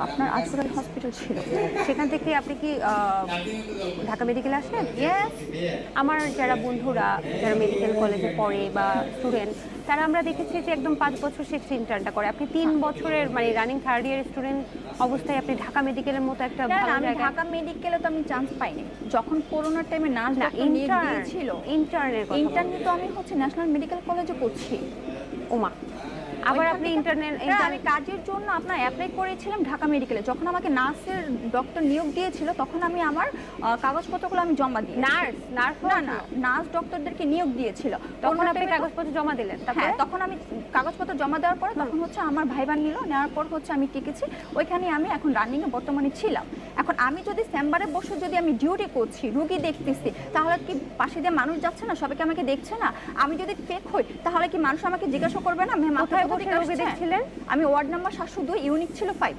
আপনার আজকুরাল হসপিটাল ছিল। সেখান থেকে আপনি কি ঢাকা মেডিকেলে আসলেন? ইয়েস। আমার যারা বন্ধুরা যারা মেডিকেল কলেজে পড়ে বা স্টুডেন্ট, তারা আমরা দেখেছি যে একদম 5 বছর শেষে ইন্টার্নটা করে। আপনি 3 বছরের মানে রানিং থার্ড ইয়ার স্টুডেন্ট অবস্থায় আপনি ঢাকা মেডিকেলের মতো একটা ভালো আমি জায়গায়। ঢাকা মেডিকেলে তো আমি চান্স পাইনি। যখন করোনার টাইমে নার্স না, ডক্টর নিয়োগ দিয়েছিল, ইন্টার্নের কথা ইন্টার্নি তো আমি ন্যাশনাল মেডিকেল কলেজে করছি। ওমা, আবার আপনি ইন্টারনেট আমি কাজের জন্য আপনার অ্যাপ্লাই করেছিলাম ঢাকা মেডিকেলে। যখন আমাকে নার্সের ডক্টর নিয়োগ দিয়েছিল তখন আমি আমার কাগজপত্রগুলো আমি জমা দিই। নার্স না, নার্স ডক্টরদেরকে নিয়োগ দিয়েছিল। তখন আপনি কাগজপত্র জমা দিলেন? হ্যাঁ, তখন আমি কাগজপত্র জমা দেওয়ার পরে তখন আমার ভাইবা নিল, নেওয়ার পর আমি টিকেছি ওইখানে। আমি এখন রানিংয়ে বর্তমানে ছিলাম। এখন আমি যদি চেম্বারে বসে যদি আমি ডিউটি করছি, রুগী দেখতেছি, তাহলে কি পাশে দিয়ে মানুষ যাচ্ছে না? সবাইকে আমাকে দেখছে না? আমি যদি ফেক হই তাহলে কি মানুষ আমাকে জিজ্ঞাসা করবে না? কোথায় বসে রোগী দেখছিলেন? আমি ওয়ার্ড নাম্বার 702, ইউনিট ছিল 5।